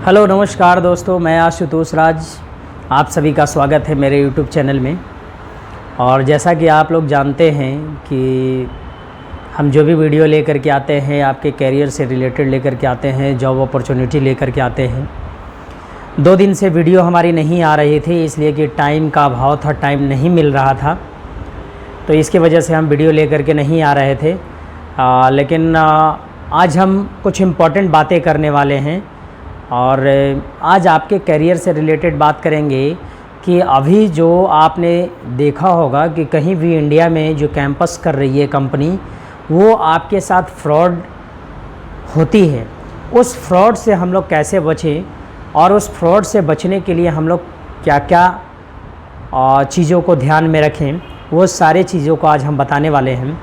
Hello नमस्कार दोस्तों, मैं आशुतोष राज। आप सभी का स्वागत है मेरे यूट्यूब चैनल में। और जैसा कि आप लोग जानते हैं कि हम जो भी वीडियो लेकर के आते हैं आपके कैरियर से रिलेटेड लेकर के आते हैं, जॉब अपॉर्चुनिटी लेकर के आते हैं। 2 दिन से वीडियो हमारी नहीं आ रही थी, इसलिए कि टाइम का अभाव था, टाइम नहीं मिल रहा था, तो इसकी वजह से हम वीडियो लेकर के नहीं आ रहे थे। लेकिन आज हम कुछ इम्पॉर्टेंट बातें करने वाले हैं और आज आपके करियर से रिलेटेड बात करेंगे कि अभी जो आपने देखा होगा कि कहीं भी इंडिया में जो कैंपस कर रही है कंपनी, वो आपके साथ फ्रॉड होती है। उस फ्रॉड से हम लोग कैसे बचें और उस फ्रॉड से बचने के लिए हम लोग क्या क्या चीज़ों को ध्यान में रखें, वो सारे चीज़ों को आज हम बताने वाले हैं।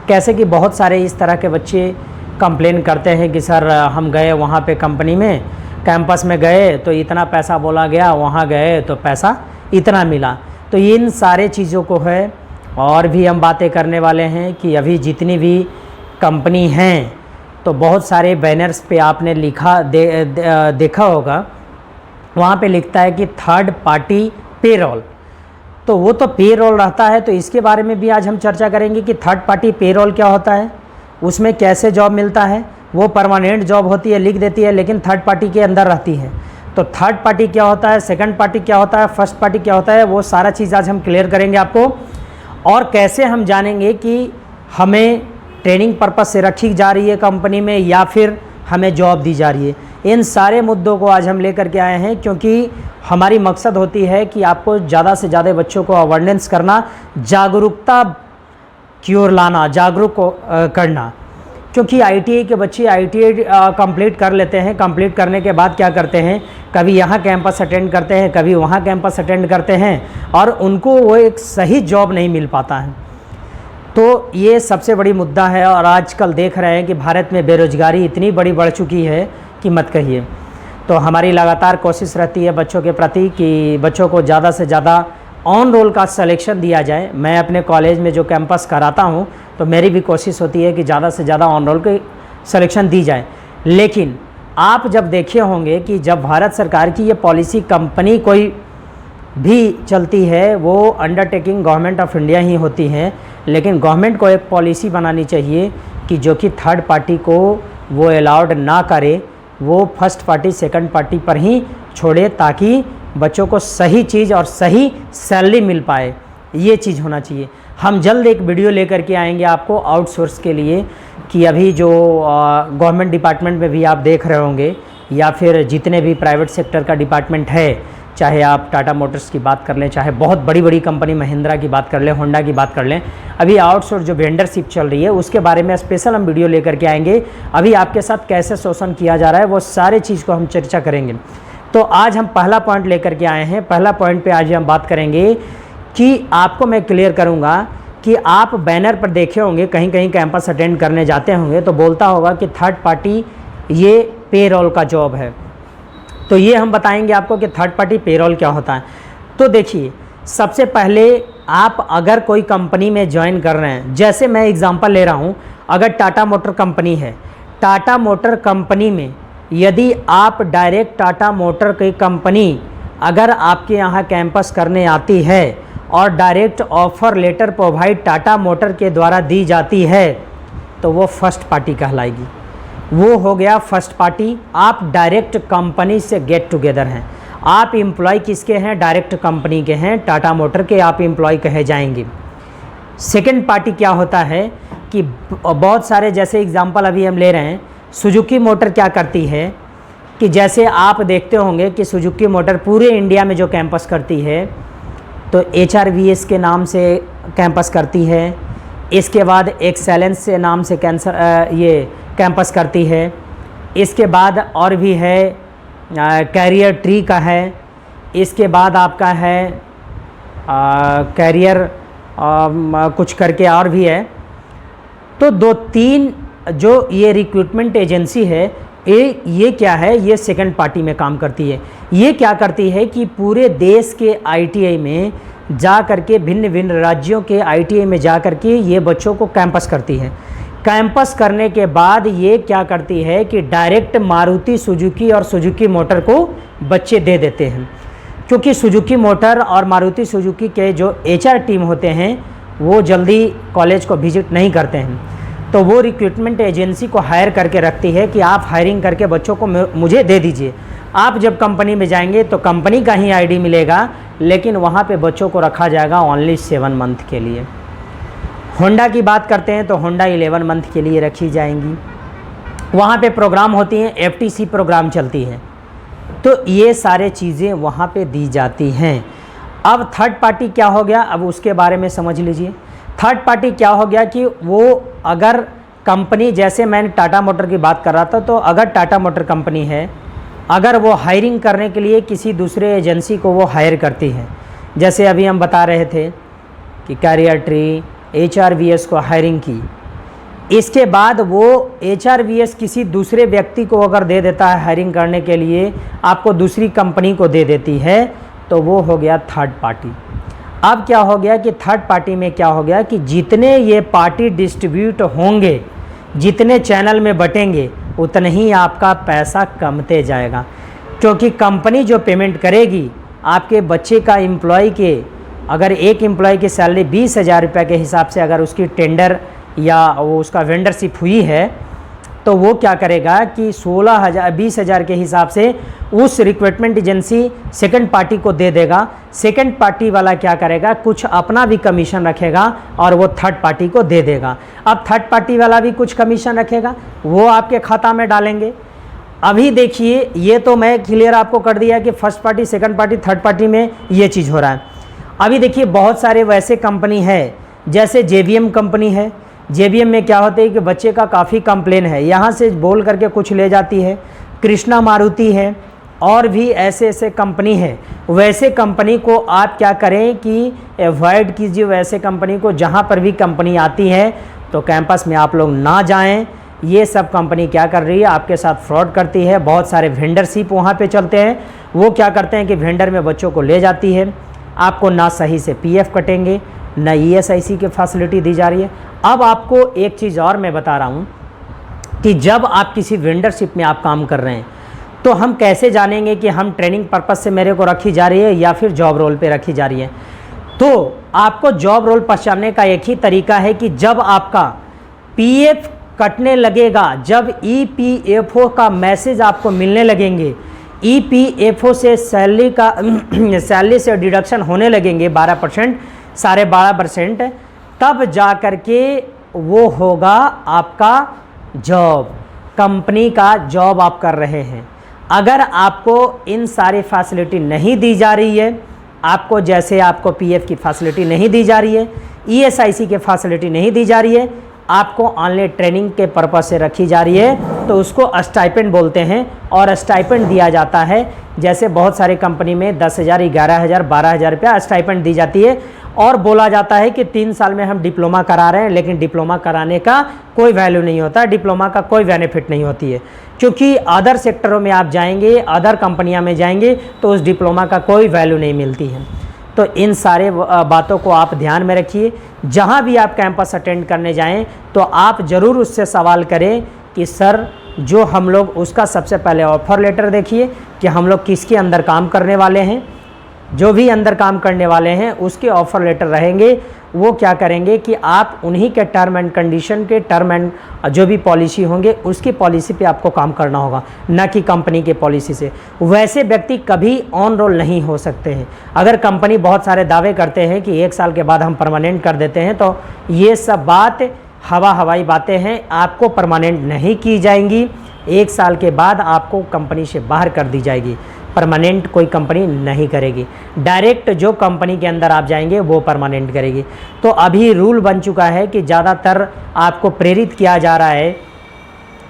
कैसे कि बहुत सारे इस तरह के बच्चे कंप्लेन करते हैं कि सर हम गए वहाँ पे कंपनी में, कैंपस में गए तो इतना पैसा बोला गया, वहाँ गए तो पैसा इतना मिला। तो इन सारे चीज़ों को है और भी हम बातें करने वाले हैं कि अभी जितनी भी कंपनी हैं तो बहुत सारे बैनर्स पे आपने देखा होगा, वहाँ पे लिखता है कि थर्ड पार्टी पेरोल। तो वो तो पेरोल रहता है, तो इसके बारे में भी आज हम चर्चा करेंगे कि थर्ड पार्टी पेरोल क्या होता है, उसमें कैसे जॉब मिलता है। वो परमानेंट जॉब होती है, लिख देती है, लेकिन थर्ड पार्टी के अंदर रहती है। तो थर्ड पार्टी क्या होता है, सेकंड पार्टी क्या होता है, फर्स्ट पार्टी क्या होता है, वो सारा चीज़ आज हम क्लियर करेंगे आपको। और कैसे हम जानेंगे कि हमें ट्रेनिंग पर्पस से रखी जा रही है कंपनी में या फिर हमें जॉब दी जा रही है। इन सारे मुद्दों को आज हम लेकर के आए हैं, क्योंकि हमारी मकसद होती है कि आपको ज़्यादा से ज़्यादा बच्चों को अवेयरनेस करना, जागरूकता की ओर लाना, जागरूक करना। क्योंकि आईटीआई के बच्चे आईटीआई कंप्लीट कर लेते हैं, कंप्लीट करने के बाद क्या करते हैं, कभी यहाँ कैंपस अटेंड करते हैं, कभी वहाँ कैंपस अटेंड करते हैं और उनको वो एक सही जॉब नहीं मिल पाता है। तो ये सबसे बड़ी मुद्दा है। और आजकल देख रहे हैं कि भारत में बेरोज़गारी इतनी बड़ी बढ़ चुकी है कि मत कहिए। तो हमारी लगातार कोशिश रहती है बच्चों के प्रति कि बच्चों को ज़्यादा से ज़्यादा ऑन रोल का सिलेक्शन दिया जाए। मैं अपने कॉलेज में जो कैंपस कराता हूँ तो मेरी भी कोशिश होती है कि ज़्यादा से ज़्यादा ऑन रोल की सिलेक्शन दी जाए। लेकिन आप जब देखे होंगे कि जब भारत सरकार की ये पॉलिसी कंपनी कोई भी चलती है, वो अंडरटेकिंग गवर्नमेंट ऑफ इंडिया ही होती है, लेकिन गवर्नमेंट को एक पॉलिसी बनानी चाहिए कि जो कि थर्ड पार्टी को वो अलाउड ना करे, वो फर्स्ट पार्टी सेकंड पार्टी पर ही छोड़े, ताकि बच्चों को सही चीज़ और सही सैलरी मिल पाए। ये चीज़ होना चाहिए। हम जल्द एक वीडियो लेकर के आएंगे आपको आउटसोर्स के लिए, कि अभी जो गवर्नमेंट डिपार्टमेंट में भी आप देख रहे होंगे या फिर जितने भी प्राइवेट सेक्टर का डिपार्टमेंट है, चाहे आप टाटा मोटर्स की बात कर लें, चाहे बहुत बड़ी बड़ी कंपनी महिंद्रा की बात कर लें, होंडा की बात कर लें, अभी आउटसोर्स जो वेंडरशिप चल रही है उसके बारे में स्पेशल हम वीडियो लेकर के आएंगे। अभी आपके साथ कैसे शोषण किया जा रहा है वो सारे चीज़ को हम चर्चा करेंगे। तो आज हम पहला पॉइंट लेकर के आए हैं। पहला पॉइंट पे आज हम बात करेंगे कि आपको मैं क्लियर करूंगा कि आप बैनर पर देखे होंगे, कहीं कहीं कैंपस अटेंड करने जाते होंगे तो बोलता होगा कि थर्ड पार्टी ये पेरोल का जॉब है। तो ये हम बताएंगे आपको कि थर्ड पार्टी पेरोल क्या होता है। तो देखिए, सबसे पहले आप अगर कोई कंपनी में ज्वाइन कर रहे हैं, जैसे मैं एग्जांपल ले रहा हूँ, अगर टाटा मोटर कंपनी है, टाटा मोटर कंपनी में यदि आप डायरेक्ट टाटा मोटर की कंपनी अगर आपके यहाँ कैंपस करने आती है और direct offer letter provide Tata motor के द्वारा दी जाती है, तो वो फर्स्ट पार्टी कहलाएगी। वो हो गया फर्स्ट पार्टी। आप डायरेक्ट कंपनी से गेट टुगेदर हैं। आप एम्प्लॉय किसके हैं, डायरेक्ट कंपनी के हैं, टाटा मोटर के आप एम्प्लॉय कहे जाएंगे। सेकेंड पार्टी क्या होता है कि बहुत सारे, जैसे एग्जांपल अभी हम ले रहे हैं, सुजुकी मोटर क्या करती है कि जैसे आप देखते होंगे कि सुजुकी मोटर पूरे इंडिया में जो कैंपस करती है तो HRVS के नाम से कैंपस करती है, इसके बाद एक्सेलेंस से नाम से ये कैंपस करती है, इसके बाद और भी है कैरियर ट्री का है, इसके बाद आपका है कैरियर कुछ करके और भी है। तो 2-3 जो ये रिक्रूटमेंट एजेंसी है, ये क्या है, ये सेकंड पार्टी में काम करती है। ये क्या करती है कि पूरे देश के आईटीआई में जा कर के, भिन्न भिन्न राज्यों के आईटीआई में जा कर के ये बच्चों को कैंपस करती है। कैंपस करने के बाद ये क्या करती है कि डायरेक्ट मारुति सुजुकी और सुजुकी मोटर को बच्चे दे देते हैं, क्योंकि सुजुकी मोटर और मारुति सुजुकी के जो HR टीम होते हैं वो जल्दी कॉलेज को विजिट नहीं करते हैं, तो वो रिक्रूटमेंट एजेंसी को हायर करके रखती है कि आप हायरिंग करके बच्चों को मुझे दे दीजिए। आप जब कंपनी में जाएंगे तो कंपनी का ही ID मिलेगा, लेकिन वहाँ पे बच्चों को रखा जाएगा ओनली 7 मंथ के लिए। होंडा की बात करते हैं तो होंडा 11 मंथ के लिए रखी जाएंगी। वहाँ पे प्रोग्राम होती हैं, FTC प्रोग्राम चलती है, तो ये सारे चीज़ें वहाँ पे दी जाती हैं। अब थर्ड पार्टी क्या हो गया, अब उसके बारे में समझ लीजिए। थर्ड पार्टी क्या हो गया कि वो अगर कंपनी, जैसे मैंने टाटा मोटर की बात कर रहा था, तो अगर टाटा मोटर कंपनी है, अगर वो हायरिंग करने के लिए किसी दूसरे एजेंसी को वो हायर करती है, जैसे अभी हम बता रहे थे कि कैरियर ट्री HRVS को हायरिंग की, इसके बाद वो HRVS किसी दूसरे व्यक्ति को अगर दे देता है हायरिंग करने के लिए, आपको दूसरी कंपनी को दे देती है, तो वो हो गया थर्ड पार्टी। अब क्या हो गया कि थर्ड पार्टी में क्या हो गया कि जितने ये पार्टी डिस्ट्रीब्यूट होंगे, जितने चैनल में बटेंगे, उतने ही आपका पैसा कमते जाएगा, क्योंकि कंपनी जो पेमेंट करेगी आपके बच्चे का एम्प्लॉय के, अगर एक एम्प्लॉय की सैलरी 20,000 रुपये के हिसाब से अगर उसकी टेंडर या वो उसका वेंडरशिप हुई है, तो वो क्या करेगा कि 20,000 के हिसाब से उस रिक्रूटमेंट एजेंसी सेकंड पार्टी को दे देगा। सेकंड पार्टी वाला क्या करेगा, कुछ अपना भी कमीशन रखेगा और वो थर्ड पार्टी को दे देगा। अब थर्ड पार्टी वाला भी कुछ कमीशन रखेगा, वो आपके खाता में डालेंगे। अभी देखिए, ये तो मैं क्लियर आपको कर दिया कि first party, second party, third party में ये चीज़ हो रहा है। अभी देखिए, बहुत सारे वैसे कंपनी है, जैसे JVM कंपनी है। JVM में क्या होता है कि बच्चे का काफ़ी कंप्लेन है, यहाँ से बोल करके कुछ ले जाती है। कृष्णा मारुति है, और भी ऐसे ऐसे कंपनी है। वैसे कंपनी को आप क्या करें कि अवॉइड कीजिए, वैसे कंपनी को। जहाँ पर भी कंपनी आती है तो कैंपस में आप लोग ना जाएं। ये सब कंपनी क्या कर रही है, आपके साथ फ्रॉड करती है। बहुत सारे वेंडरशिप वहाँ पे चलते हैं। वो क्या करते हैं कि वेंडर में बच्चों को ले जाती है, आपको ना सही से PF कटेंगे, ना ESIC की फैसिलिटी दी जा रही है। अब आपको एक चीज़ और मैं बता रहा हूँ कि जब आप किसी वेंडरशिप में आप काम कर रहे हैं, तो हम कैसे जानेंगे कि हम ट्रेनिंग पर्पस से मेरे को रखी जा रही है या फिर जॉब रोल पे रखी जा रही है। तो आपको जॉब रोल पहचानने का एक ही तरीका है कि जब आपका PF कटने लगेगा, जब EPFO का मैसेज आपको मिलने लगेंगे, EPFO से सैलरी से डिडक्शन होने लगेंगे 12%, 12.5%, तब जा कर के वो होगा आपका जॉब, कंपनी का जॉब आप कर रहे हैं। अगर आपको इन सारी फैसिलिटी नहीं दी जा रही है, आपको जैसे आपको PF की फैसिलिटी नहीं दी जा रही है, ESIC की फैसिलिटी नहीं दी जा रही है, आपको ऑनलाइन ट्रेनिंग के पर्पस से रखी जा रही है, तो उसको स्टाइपेंड बोलते हैं। और स्टाइपेंड दिया जाता है, जैसे बहुत सारी कंपनी में 10,000, 11,000, 12,000 रुपया स्टाइपेंड दी जाती है। और बोला जाता है कि 3 साल में हम डिप्लोमा करा रहे हैं, लेकिन डिप्लोमा कराने का कोई वैल्यू नहीं होता, डिप्लोमा का कोई बेनिफिट नहीं होती है, क्योंकि अदर सेक्टरों में आप जाएंगे, अदर कंपनियां में जाएंगे, तो उस डिप्लोमा का कोई वैल्यू नहीं मिलती है। तो इन सारे बातों को आप ध्यान में रखिए। जहां भी आप कैंपस अटेंड करने जाएं, तो आप ज़रूर उससे सवाल करें कि सर, जो हम लोग, उसका सबसे पहले ऑफर लेटर देखिए कि हम लोग किसके अंदर काम करने वाले हैं। जो भी अंदर काम करने वाले हैं उसके ऑफ़र लेटर रहेंगे। वो क्या करेंगे कि आप उन्हीं के टर्म एंड कंडीशन के, टर्म एंड जो भी पॉलिसी होंगे उसकी पॉलिसी पे आपको काम करना होगा, न कि कंपनी के पॉलिसी से। वैसे व्यक्ति कभी ऑन रोल नहीं हो सकते हैं। अगर कंपनी बहुत सारे दावे करते हैं कि 1 साल के बाद हम परमानेंट कर देते हैं, तो ये सब बात हवाई बातें हैं, आपको परमानेंट नहीं की जाएंगी। 1 साल के बाद आपको कंपनी से बाहर कर दी जाएगी। परमानेंट कोई कंपनी नहीं करेगी, डायरेक्ट जो कंपनी के अंदर आप जाएंगे वो परमानेंट करेगी। तो अभी रूल बन चुका है कि ज़्यादातर आपको प्रेरित किया जा रहा है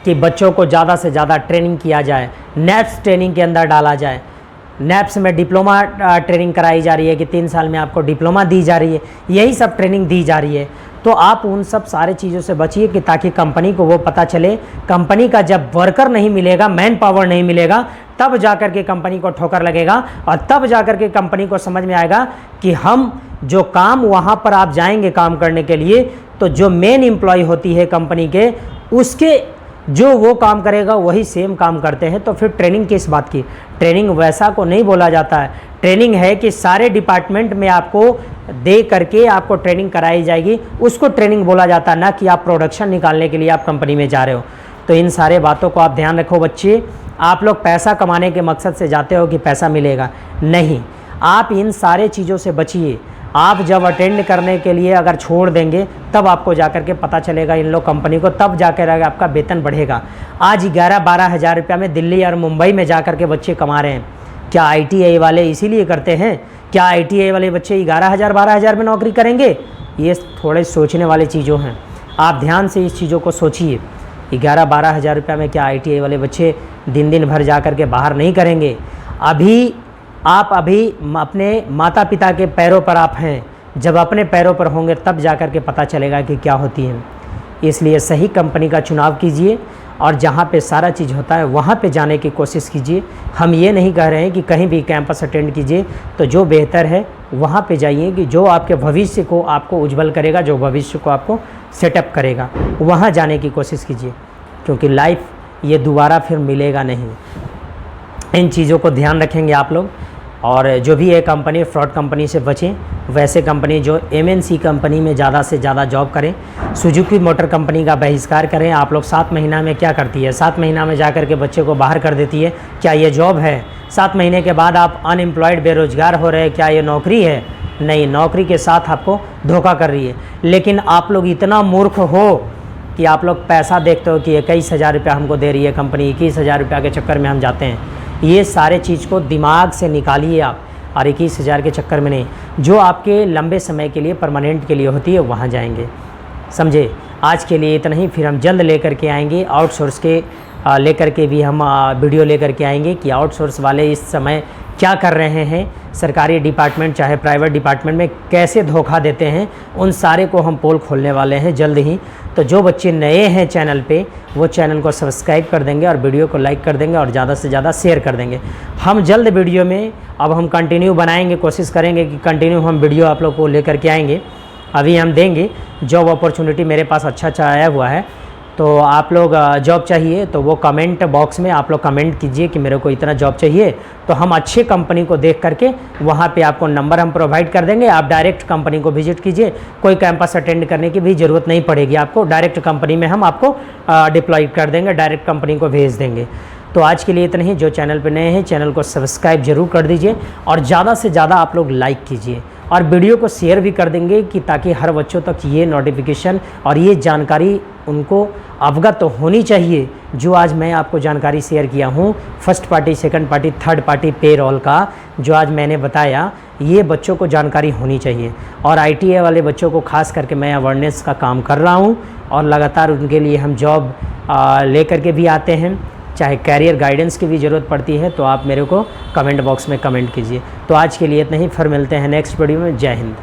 कि बच्चों को ज़्यादा से ज़्यादा ट्रेनिंग किया जाए, NAPS ट्रेनिंग के अंदर डाला जाए। NAPS में डिप्लोमा ट्रेनिंग कराई जा रही है कि 3 साल में आपको डिप्लोमा दी जा रही है, यही सब ट्रेनिंग दी जा रही है। तो आप उन सब सारे चीज़ों से बचिए कि ताकि कंपनी को वो पता चले। कंपनी का जब वर्कर नहीं मिलेगा, मैन पावर नहीं मिलेगा, तब जाकर के कंपनी को ठोकर लगेगा और तब जाकर के कंपनी को समझ में आएगा कि हम जो काम वहाँ पर आप जाएंगे काम करने के लिए, तो जो मेन एम्प्लॉय होती है कंपनी के, उसके जो वो काम करेगा वही सेम काम करते हैं। तो फिर ट्रेनिंग किस बात की? ट्रेनिंग वैसा को नहीं बोला जाता है। ट्रेनिंग है कि सारे डिपार्टमेंट में आपको दे करके आपको ट्रेनिंग कराई जाएगी, उसको ट्रेनिंग बोला जाता है, ना कि आप प्रोडक्शन निकालने के लिए आप कंपनी में जा रहे हो। तो इन सारे बातों को आप ध्यान रखो बच्चे। आप लोग पैसा कमाने के मकसद से जाते हो कि पैसा मिलेगा, नहीं। आप इन सारे चीज़ों से बचिए। आप जब अटेंड करने के लिए अगर छोड़ देंगे, तब आपको जाकर के पता चलेगा इन लोग कंपनी को, तब जाकर आपका वेतन बढ़ेगा। आज 11-12 हज़ार रुपया में दिल्ली और मुंबई में जाकर के बच्चे कमा रहे हैं। क्या ITI वाले इसीलिए करते हैं? क्या ITI वाले बच्चे 11,000-12 हज़ार में नौकरी करेंगे? ये थोड़े सोचने वाली चीज़ों हैं। आप ध्यान से इस चीज़ों को सोचिए। 11-12 हज़ार रुपया में क्या ITI वाले बच्चे दिन भर जा कर के बाहर नहीं करेंगे? आप अभी अपने माता पिता के पैरों पर आप हैं। जब अपने पैरों पर होंगे तब जा कर के पता चलेगा कि क्या होती है। इसलिए सही कंपनी का चुनाव कीजिए और जहाँ पे सारा चीज़ होता है वहाँ पे जाने की कोशिश कीजिए। हम ये नहीं कह रहे हैं कि कहीं भी कैंपस अटेंड कीजिए, तो जो बेहतर है वहाँ पे जाइए, कि जो आपके भविष्य को आपको उज्जवल करेगा, जो भविष्य को आपको सेटअप करेगा, वहाँ जाने की कोशिश कीजिए, क्योंकि लाइफ ये दोबारा फिर मिलेगा नहीं। इन चीज़ों को ध्यान रखेंगे आप लोग। और जो भी है कंपनी, फ्रॉड कंपनी से बचें। वैसे कंपनी जो MNC कंपनी में ज़्यादा से ज़्यादा जॉब करें। सुजुकी मोटर कंपनी का बहिष्कार करें। आप लोग 7 महीना में क्या करती है? 7 महीना में जा कर के बच्चे को बाहर कर देती है। क्या ये जॉब है? 7 महीने के बाद आप अनएम्प्लॉयड, बेरोजगार हो रहे हैं, क्या ये नौकरी है? नहीं, नौकरी के साथ आपको धोखा कर रही है। लेकिन आप लोग इतना मूर्ख हो कि आप लोग पैसा देखते हो कि 21,000 रुपया हमको दे रही है कंपनी, 21,000 रुपया के चक्कर में हम जाते हैं। ये सारे चीज़ को दिमाग से निकालिए आप, और 21,000 के चक्कर में नहीं। जो आपके लंबे समय के लिए, परमानेंट के लिए होती है, वहाँ जाएंगे। समझे? आज के लिए इतना ही। फिर हम जल्द लेकर के आएंगे आउटसोर्स के लेकर के भी हम वीडियो लेकर के आएंगे कि आउटसोर्स वाले इस समय क्या कर रहे हैं, सरकारी डिपार्टमेंट चाहे प्राइवेट डिपार्टमेंट में कैसे धोखा देते हैं। उन सारे को हम पोल खोलने वाले हैं जल्द ही। तो जो बच्चे नए हैं चैनल पे, वो चैनल को सब्सक्राइब कर देंगे और वीडियो को लाइक कर देंगे और ज़्यादा से ज़्यादा शेयर कर देंगे। हम जल्द वीडियो में अब हम कंटिन्यू बनाएंगे, कोशिश करेंगे कि कंटिन्यू हम वीडियो आप लोग को लेकर के आएंगे। अभी हम देंगे जॉब अपॉर्चुनिटी मेरे पास अच्छा आया हुआ है। तो आप लोग जॉब चाहिए तो वो कमेंट बॉक्स में आप लोग कमेंट कीजिए कि मेरे को इतना जॉब चाहिए, तो हम अच्छे कंपनी को देख करके वहाँ पे आपको नंबर हम प्रोवाइड कर देंगे। आप डायरेक्ट कंपनी को विजिट कीजिए। कोई कैंपस अटेंड करने की भी ज़रूरत नहीं पड़ेगी आपको। डायरेक्ट कंपनी में हम आपको डिप्लॉय कर देंगे, डायरेक्ट कंपनी को भेज देंगे। तो आज के लिए इतना ही। जो चैनल पर नए हैं, चैनल को सब्सक्राइब जरूर कर दीजिए और ज़्यादा से ज़्यादा आप लोग लाइक कीजिए और वीडियो को शेयर भी कर देंगे, कि ताकि हर बच्चों तक ये नोटिफिकेशन और ये जानकारी उनको अवगत तो होनी चाहिए। जो आज मैं आपको जानकारी शेयर किया हूँ, first party, second party, third party payroll का, जो आज मैंने बताया, ये बच्चों को जानकारी होनी चाहिए। और ITI वाले बच्चों को खास करके मैं अवेयरनेस का काम कर रहा हूँ और लगातार उनके लिए हम जॉब लेकर के भी आते हैं। चाहे कैरियर गाइडेंस की भी ज़रूरत पड़ती है तो आप मेरे को कमेंट बॉक्स में कमेंट कीजिए। तो आज के लिए इतना ही। फिर मिलते हैं नेक्स्ट वीडियो में। जय हिंद।